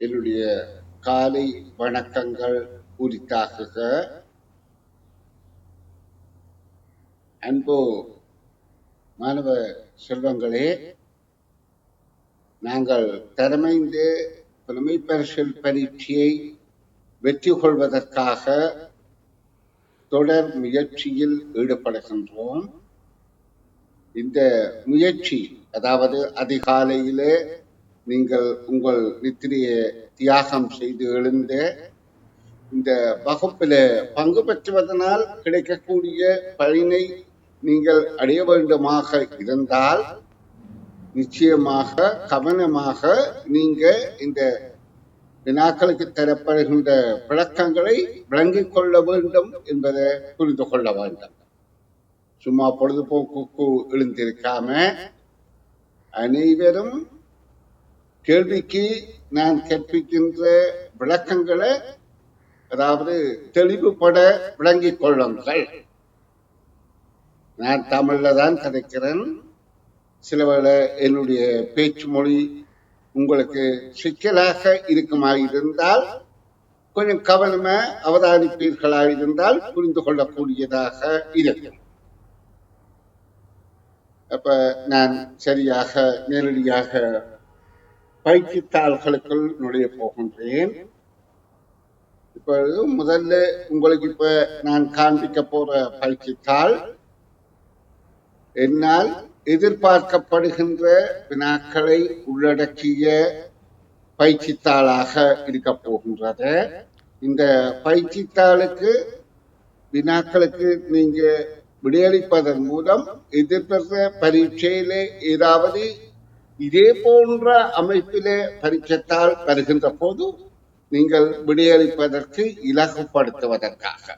என்னுடைய காலை வணக்கங்கள் உரித்தாகுக. அன்பு மாணவ செல்வங்களே, நாங்கள் தரமைந்து புலமை பரிசில் பரீட்சையை வெற்றி கொள்வதற்காக தொடர் முயற்சியில் ஈடுபடுகின்றோம். இந்த முயற்சி, அதாவது அதிகாலையிலே நீங்கள் உங்கள் நித்திரையை தியாகம் செய்து எழுந்த இந்த வகுப்பில் பங்கு பெற்றுவதனால் கிடைக்கக்கூடிய பயனை நீங்கள் அடைய வேண்டுமாக இருந்தால் நிச்சயமாக கவனமாக நீங்க இந்த வினாக்களுக்கு தரப்படுகின்ற விளக்கங்களை விளங்கிக் கொள்ள வேண்டும் என்பதை புரிந்து கொள்ள வேண்டும். சும்மா பொழுதுபோக்கு எழுந்திருக்காம அனைவரும் கேள்விக்கு நான் கற்பிக்கின்ற விளக்கங்களை அதாவது தெளிவுபட விளங்கிக் கொள்ளுங்கள். நான் தமிழ்ல தான் கதைக்கிறேன். சிலவேளை என்னுடைய பேச்சு மொழி உங்களுக்கு சிக்கலாக இருக்குமாயிருந்தால் கொஞ்சம் கவனமா அவதானிப்பீர்களாக இருந்தால் புரிந்து கொள்ளக்கூடியதாக இருக்கும். அப்ப நான் சரியாக நேரடியாக பயிற்சித்தாள்களுக்குள் நுழைய போகின்றேன். இப்பொழுது முதல்ல உங்களுக்கு இப்ப நான் காண்பிக்க போற பயிற்சித்தாள் என்னால் எதிர்பார்க்கப்படுகின்ற வினாக்களை உள்ளடக்கிய பயிற்சித்தாளாக இருக்க போகின்றது. இந்த பயிற்சித்தாளுக்கு வினாக்களுக்கு நீங்க விடையளிப்பதன் மூலம் எதிர்பார்த்த பரீட்சையிலே ஏதாவது இதே போன்ற அமைப்பிலே பரீட்சைத்தாள் வருகின்ற போது நீங்கள் விடையளிப்பதற்கு இலகுப்படுத்துவதற்காக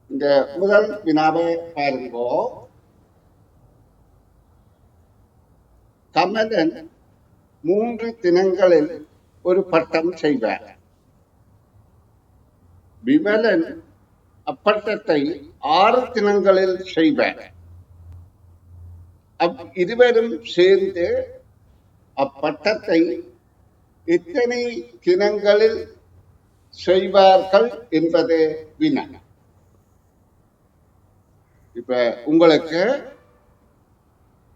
இந்த முதல் வினாவை பாருங்கோ. கமலன் 3 தினங்களில் ஒரு பட்டம் செய்வார். விமலன் அப்பட்டத்தை 6 தினங்களில் செய்வார். இருவரும் சேர்ந்து அப்பட்டத்தை எத்தனை தினங்களில் செய்வார்கள் என்பது வினா. இப்ப உங்களுக்கு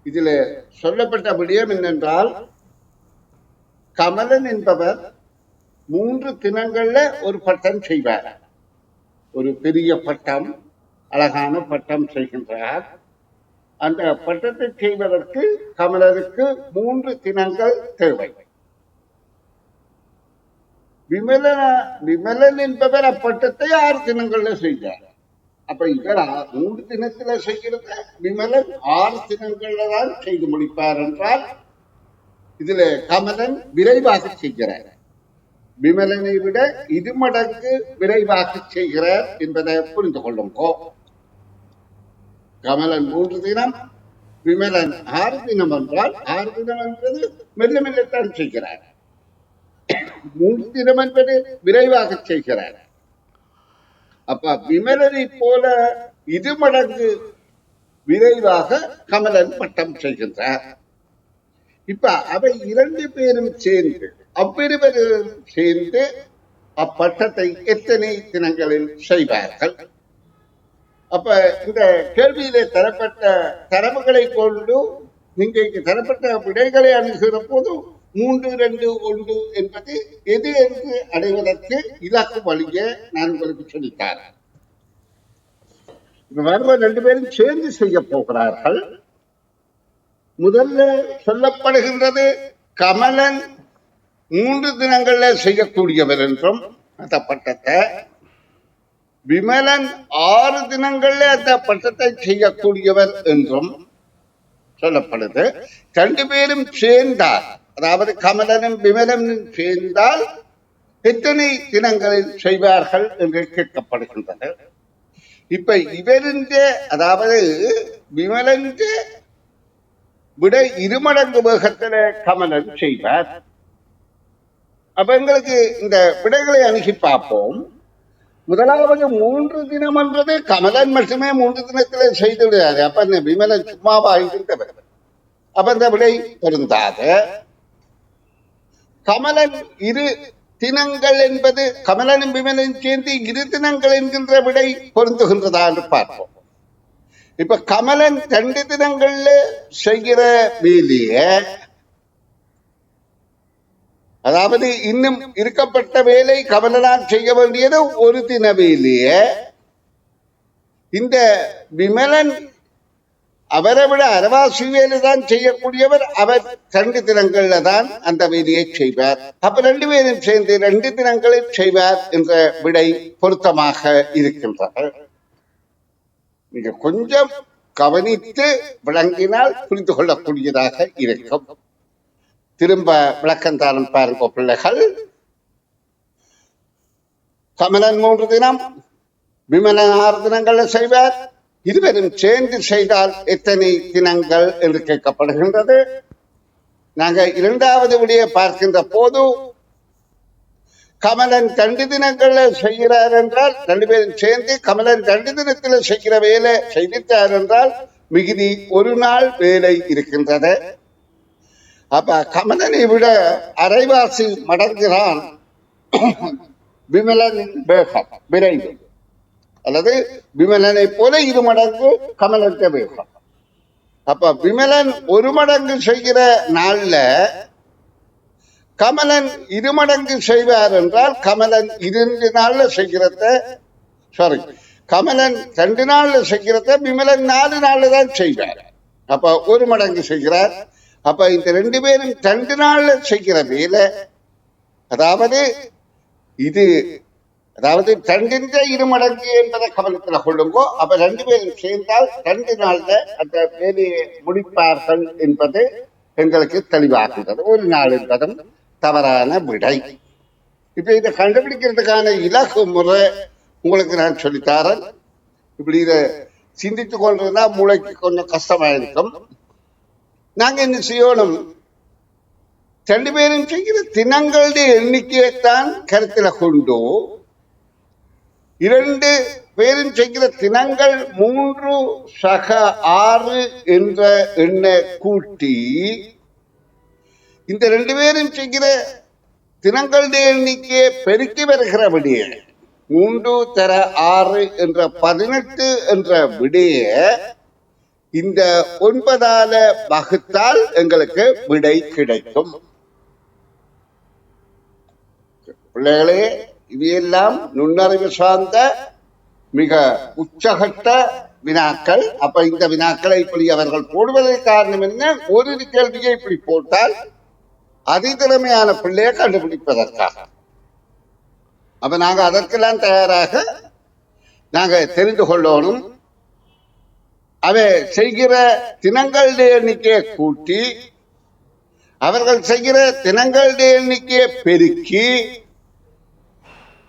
இதுல சொல்லப்பட்ட விடயம் என்னென்றால், கமலன் என்பவர் 3 தினங்கள்ல ஒரு பட்டம் செய்வார். ஒரு பெரிய பட்டம், அழகான பட்டம் செய்கின்றார். அந்த பட்டத்தை செய்வதற்கு கமலனுக்கு 3 தினங்கள் தேவை. விமலன் என்பவர் அப்பட்டத்தை 6 தினங்கள்ல செய்தார். அப்ப இவர் 3 தினத்துல செய்கிறத விமலன் 6 தினங்கள்ல தான் செய்து முடிப்பார் என்றால் இதுல கமலன் விரைவாக செய்கிறார். விமலனை விட 2 மடங்கு விரைவாக செய்கிறார் என்பதை புரிந்து கொள்ளுங்கோ. கமலன் 3 தினம், விமலன் 6 தினம் என்றால் 6 தினம் என்பது மெல்ல மெல்லத்தான் செய்கிறார். 3 தினம் என்பது விரைவாக செய்கிறார். அப்ப விமலனை போல 2 மடங்கு விரைவாக கமலன் பட்டம் செய்கின்றார். இப்ப அவை 2 பேரும் சேர்ந்து அவ்விருவரும் சேர்ந்து அப்பட்டத்தை எத்தனை தினங்களில் செய்வார்கள்? அப்ப இந்த கேள்வியிலே தரப்பட்ட தரவுகளை கொண்டு நீங்க இங்கு தரப்பட்ட விடைகளை அணுகிற போது 3, 2, 1 என்பது எது என்று அடைவதற்கு இலக்கு வழிய நான் உங்களுக்கு சொல்லித்தாரேன். இப்ப வருவ 2 பேரும் சேர்ந்து செய்ய போகிறார்கள். முதல்ல சொல்லப்படுகின்றது கமலன் 3 தினங்கள்ல செய்யக்கூடியவர் என்றும் அந்த பட்டத்தை, விமலன் 6 தினங்கள்ல அந்த பட்டத்தை செய்யக்கூடியவர் என்றும் சொல்லப்படுது. 2 பேரும் சேர்ந்தால், அதாவது கமலனும் விமலனும் சேர்ந்தால் எத்தனை தினங்களில் செய்வார்கள் என்று கேட்கப்படுகின்றது. இப்ப இவரின் அதாவது விமலன் விட 2 மடங்கு வேகத்துல கமலன் செய்வார். அப்ப எங்களுக்கு இந்த விடைகளை அணுகி பார்ப்போம். முதலாவது 3 தினம் என்றது கமலன் மட்டுமே 3 தினத்திலே செய்து விடாது. அப்ப இந்த விமலன் சும்மாவா இருந்தவர். அப்ப இந்த விடை பொருந்தாது. கமலன் இரு தினங்கள் என்பது கமலனும் விமலனும் சேர்ந்து இரு தினங்கள் என்கின்ற விடை பொருந்துகின்றதா என்று பார்ப்போம். இப்ப கமலன் 2 தினங்கள்ல செய்கிற வேலைய, அதாவது இன்னும் இருக்கப்பட்ட வேலை கமலனால் செய்ய வேண்டியது ஒரு தின வேலைய இந்த விமலன் அவரை விட அரவாசி வேலை தான் செய்யக்கூடியவர். அவர் 2 தினங்கள்ல தான் அந்த வேலையை செய்வார். அப்ப 2 பேரும் சேர்ந்து 2 தினங்களில் செய்வார் என்ற விடை பொருத்தமாக இருக்கின்றது. நீங்க கொஞ்சம் கவனித்து விளங்கினால் புரிந்து கொள்ளக்கூடியதாக இருக்கும். திரும்ப விளக்கந்தாரம் பாருங்க பிள்ளைகள். கமலன் 3 தினம், விமலன் 6 தினங்கள்ல செய்வார். இருவரும் சேர்ந்து செய்தால் எத்தனை தினங்கள் என்று கேட்கப்படுகின்றது. நாங்கள் 2வது விடையை பார்க்கின்ற போது கமலன் 2 தினங்கள்ல செய்கிறார் என்றால் 2 பேரும் சேர்ந்து கமலன் 2 தினத்துல செய்கிற வேலை செய்திட்டார் என்றால் மிகுதி 1 நாள் வேலை இருக்கின்றது. அப்ப கமலனை விட அரைவாசி மடங்குகிறான் விமலனின் வேகம், விரைவு. அல்லது விமலனை போல 2 மடங்கு கமலன் வேகம். அப்ப விமலன் 1 மடங்கு செய்கிற நாள்ல கமலன் 2 மடங்கு செய்வார் என்றால் கமலன் 2 நாள்ல செய்கிறத, கமலன் 2 நாள்ல செய்கிறத விமலன் 4 நாள்ல தான் செய்வார். அப்ப 1 மடங்கு செய்கிறார். அப்ப இந்த 2 பேரும் 2 நாள்ல செய்கிற வேலை, அதாவது இது, அதாவது 2 மடங்கு என்பதை கவனத்தில் கொள்ளுங்கோ. அப்ப 2 பேரும் சேர்ந்தால் 2 நாள்ல அந்த வேலையை முடிப்பார்கள் என்பது எங்களுக்கு தெளிவாகின்றது. 1 நாள் என்பதும் தவறான விடை. இப்ப இதை கண்டுபிடிக்கிறதுக்கான இலக்கு முறை உங்களுக்கு நான் சொல்லித்தாரன். இப்படி இதை சிந்தித்துக் கொள்றதுனா மூளைக்கு கொஞ்சம் கஷ்டமா இருக்கும். நாங்க என்ன செய்யணும், 2 பேரும் செய்கிற தினங்களுடைய எண்ணிக்கையைத்தான் கருத்துல கொண்டு 2 பேரும் செய்கிற தினங்கள் 3 சக 6 என்ற எண்ணை கூட்டி இந்த 2 பேரும் செய்கிற தினங்களுடைய எண்ணிக்கையை பெருக்கி வருகிறபடியே 3 தர 6 என்ற 18 என்ற விடைய இந்த 9ஆல வகுத்தால் எங்களுக்கு விடை கிடைக்கும். பிள்ளைகளே, இவையெல்லாம் நுண்ணறிவு சார்ந்த மிக உச்சகட்ட வினாக்கள். அப்ப இந்த வினாக்களை இப்படி அவர்கள் போடுவதற்கு காரணம் என்ன, ஒரு கேள்வியை இப்படி போட்டால் அதிதிறமையான பிள்ளையை கண்டுபிடிப்பதற்காக. அப்ப நாங்க அதற்கெல்லாம் தயாராக நாங்க தெரிந்து கொள்ளணும். அவை செய்கிற தினங்களுடைய எண்ணிக்கையை கூட்டி அவர்கள் செய்கிற தினங்களுடைய எண்ணிக்கையை பெருக்கி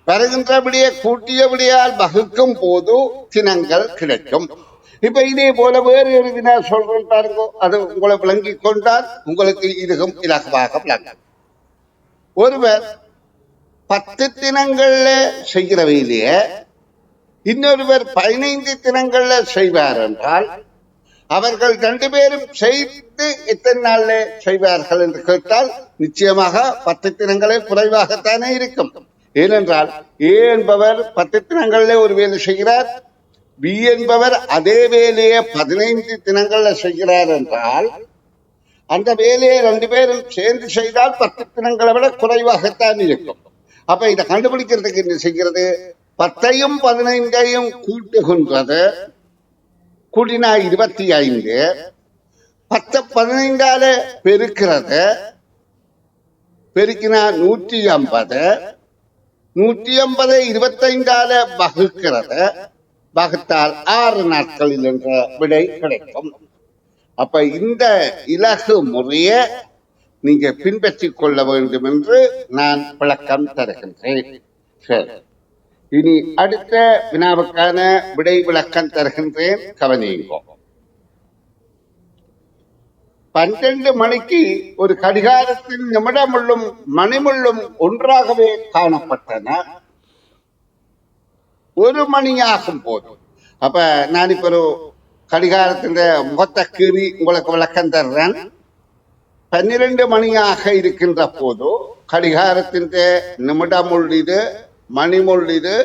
வருகின்றபடியே கூட்டியபடியால் வகுக்கும் போது தினங்கள் கிடைக்கும். இப்ப இதே போல வேறு ஒரு வினா சொல்றேன் பாருங்க. அது உங்களை விளங்கி கொண்டால் உங்களுக்கு இதுவும் இலகுவாக விளங்கும். ஒருவர் 10 தினங்கள்ல செய்கிற வேலையை இன்னொருவர் 15 தினங்கள்ல செய்வார் என்றால் அவர்கள் 2 பேரும் செய்து எத்தனை நாள்ல செய்வார்கள் என்று கேட்டால் நிச்சயமாக 10 தினங்களே குறைவாகத்தானே இருக்கும். ஏனென்றால் ஏ என்பவர் 10 தினங்கள்ல ஒரு வேலை செய்கிறார், பி என்பவர் அதே வேலையை 15 தினங்கள்ல செய்கிறார் என்றால் அந்த வேலையை 2 பேரும் சேர்ந்து செய்தால் 10 தினங்களை விட குறைவாகத்தான் இருக்கும். அப்ப இதை கண்டுபிடிக்கிறதுக்கு என்ன செய்கிறது, 10ஐயும் 15ஐயும் கூட்டுகின்றது, கூட்டினா 25, 10 15ஆல பெருக்கிறது, பெருக்கினா 150, 150 25ஆல வகுக்கிறது, வகுத்தால் 6 நாட்களில் என்ற விடை கிடைக்கும். அப்ப இந்த இலகு முறைய நீங்க பின்பற்றிக் கொள்ள வேண்டும் என்று நான் விளக்கம் தருகின்றேன். சரி, இனி அடுத்த வினாவுக்கான விடை விளக்கம் தருகின்றேன், கவனியுங்கோ. 12 மணிக்கு ஒரு கடிகாரத்தின் நிமிடமுள்ளும் மணிமுள்ளும் ஒன்றாகவே காணப்பட்டன. 1 மணி ஆகும் போது, அப்ப நான் இப்ப ஒரு கடிகாரத்தின் முகத்தை கீறி உங்களுக்கு விளக்கம் தர்றேன். 12 மணியாக இருக்கின்ற போது கடிகாரத்தின் நிமிடமுள் இது மணிமுள் இது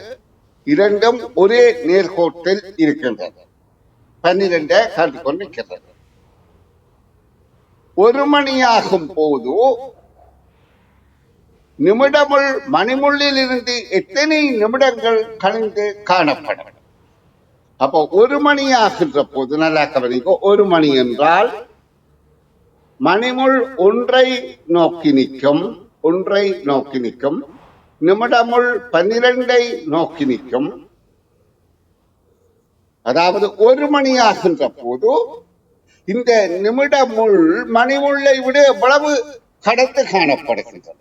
இரண்டும் ஒரே நேர்கோட்டில் இருக்கின்றது. 12 காட்டிக்கொண்டு நிற்கிறது. 1 மணியாகும் போது நிமிடமுள் மணிமுள்ளில் இருந்து எத்தனை நிமிடங்கள் கழிந்து காணப்படும். அப்போ 1 மணி ஆகின்ற போது நல்லா கவனிக்கோ. 1 மணி என்றால் மணிமுள் ஒன்றை நோக்கி நிற்கும். நிமிடமுள் 12 நோக்கி நிற்கும். அதாவது 1 மணி ஆகின்ற போது இந்த நிமிடமுள் மணிமுள்ளை விட எவ்வளவு கடந்து காணப்படுகின்றது.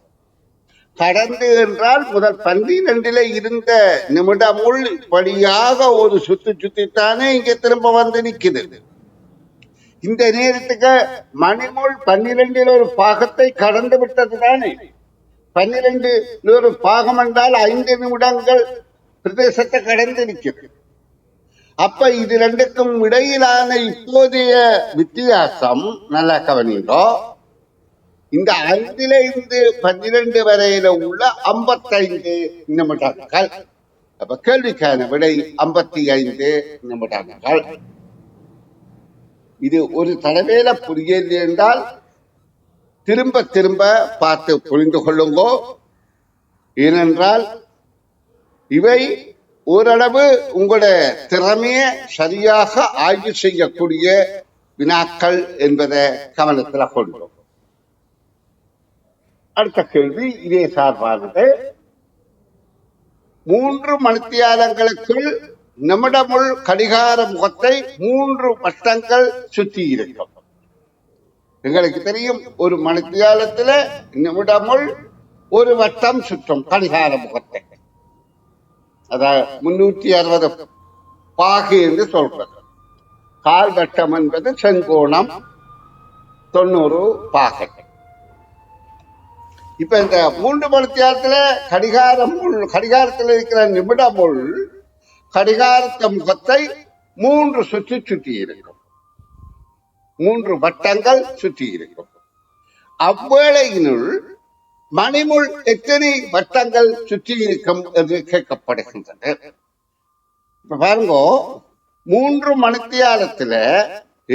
கடந்து என்றால் முதல் 12 இருந்த நிமிடமுள் வழியாக ஒரு சுத்தித்தானே இங்க திரும்ப வந்து நிற்குது. இந்த நேரத்துக்கு மணிமுள் 12 ஒரு பாகத்தை கடந்து விட்டது தானே. 12 ஒரு பாகம் என்றால் 5 நிமிடங்கள் பிரதேசத்தை கடந்து நிற்கிறது. அப்ப இது ரெண்டுக்கும் இடையிலான இப்போதைய வித்தியாசம் நல்லா கவனிங்கோ. இந்த 5 இருந்து 12 வரையில உள்ள 55 நிமிடங்கள். அப்ப கேள்விக்கான விடை 55 நிமிடங்கள். இது ஒரு தடவையில புரியவில்லை என்றால் திரும்ப திரும்ப பார்த்து புரிந்து கொள்ளுங்கோ. ஏனென்றால் இவை ஓரளவு உங்களுடைய திறமையை சரியாக ஆய்வு செய்யக்கூடிய வினாக்கள் என்பதை கவனத்தில் கொண்டோம். அடுத்த கேள்வி இதே சார்பானது. 3 மணித்தியாலங்களுக்குள் நிமிடமுள் கடிகார முகத்தை 3 வட்டங்கள் சுற்றி இருக்கும். எங்களுக்கு தெரியும் ஒரு மணித்தியாலத்துல நிமிடமுள் ஒரு வட்டம் சுற்றும் கடிகார முகத்தை. அதாவது 360 பாகு என்று சொல்றது. கால் வட்டம் என்பது செங்கோணம் 90 பாகை. இப்ப இந்த 3 மணித்தியாலத்துல கடிகாரத்தில் இருக்கிற நிமிடமுள் கடிகாரத்த முகத்தை 3 சுற்றி இருக்கும். 3 வட்டங்கள் சுற்றி இருக்கும். அவ்வேளையினுள் மணிமுள் எத்தனை வட்டங்கள் சுற்றி இருக்கும் என்று கேட்கப்படுகின்றன. இப்ப பாருங்க, 3 மணித்தியாலத்துல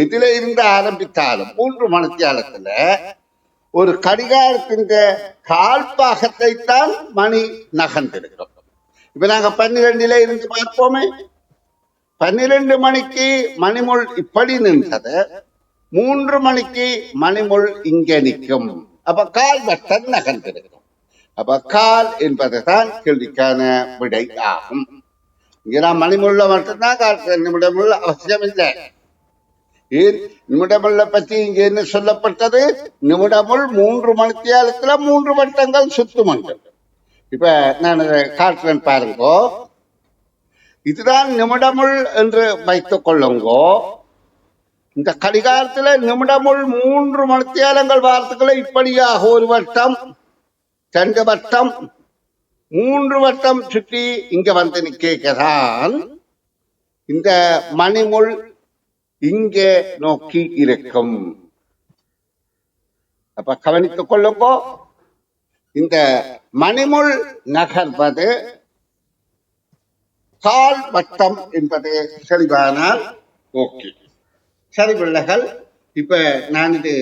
எதில இருந்து ஆரம்பித்தாலும் 3 மணித்தியாலத்துல ஒரு கடிகாரத்தின் கால் பாகத்தை தான் மணி நகர்ந்திருக்கும். இப்ப நாங்க 12 இருந்து பார்ப்போமே. 12 மணிக்கு மணிமுள் இப்படி நின்றது, 3 மணிக்கு மணிமுள் இங்க நிற்கும். அப்ப கால் வட்டம் நகர்ந்திருக்கும். அப்ப கால் என்பதுதான் கேள்விக்கான விடை ஆகும். இங்க நான் மணிமுள்ள மட்டும்தான் கால் நிமிடமுள்ள அவசியம் இல்லை. ஏன் நிமிடமுள்ள பற்றி இங்க என்ன சொல்லப்பட்டது? நிமிடமுள் 3 மணித்தியாலத்துல 3 வட்டங்கள் சுத்துமங்கள். இப்ப நான் காட்டுறேன் பாருங்கோ. இதுதான் நிமிடமுள் என்று வைத்துக் கொள்ளுங்கோ. இந்த கடிகாரத்துல நிமிடமுள் 3 மணித்தியாலங்கள் வார்த்தைகளை இப்படியாக ஒரு வட்டம் 2 வட்டம் 3 வட்டம் சுற்றி இங்க வந்து நிற்கிறான். இந்த மணிமுள் இங்கே நோக்கி இருக்கும். அப்ப கவனித்துக் கொள்ளுங்கோ. இந்த மணிமுள் நகர்வது கால் வட்டம் என்பது தெளிவானால் ஓகே. சரி பிள்ளைகள், இப்ப நான் இது